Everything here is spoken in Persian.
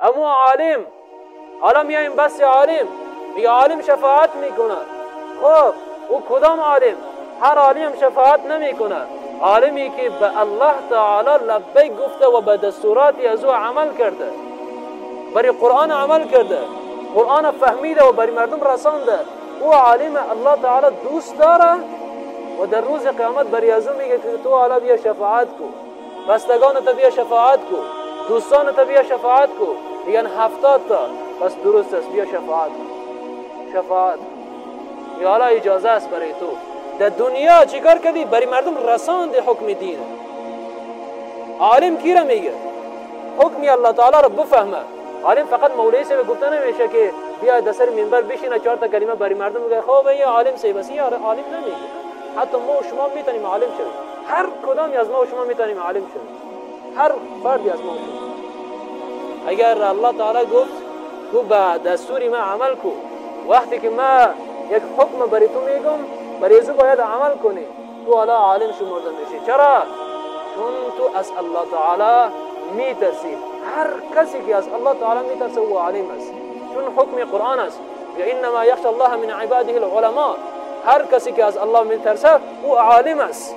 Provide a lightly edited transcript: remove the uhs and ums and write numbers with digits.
اما عالم، حالا میایم بس عالم، میگه عالم شفاعت میکنه. خب او کدام عالم؟ هر عالم شفاعت نمیکنه. عالمی که به الله تعالی لبیک گفته و به دستوراتی از او عمل کرده، بری قرآن عمل کرده، قرآن فهمیده و بری مردم رسانده، او عالم الله تعالی دوست داره و در روز قیامت بری از او میگه که تو حالا بیا شفاعت کو، بستگانت بیا شفاعت کو، دوستانت بیا شفاعت کو. میگن 70 تا، بس درست است، بیا شفاعت کو. شفاعت یا حالا اجازه است برای تو. در دنیا چیکار کردی؟ بری مردم رساند حکم دین. عالم کی را میگه؟ حکم الله تعالی را بفهمه. عالم فقط مولوی سے گفته نمیشه که بیا در سر منبر بشینه 4 تا کلمه بری مردم میگه خب این عالم سی، بس این عالم نمیگه. حتی ما و شما میتونیم عالم شویم، هر کدامی از ما و شما میتونیم عالم شویم، هر فردی از ما و شما. اگر الله تعالی گفت تو به دستور من عمل کو، وقتی که ما یک حکم بری تو میگم بری تو باید عمل کنی، تو حالا عالم شمرده میشی. چرا؟ چون تو از الله تعالی میترسی. هر کسی که از الله تعالی میترسه او عالم است، چون حکم قرآن است یا انما یخشى الله من عباده العلماء. هر کسی که از الله میترسه او عالم است.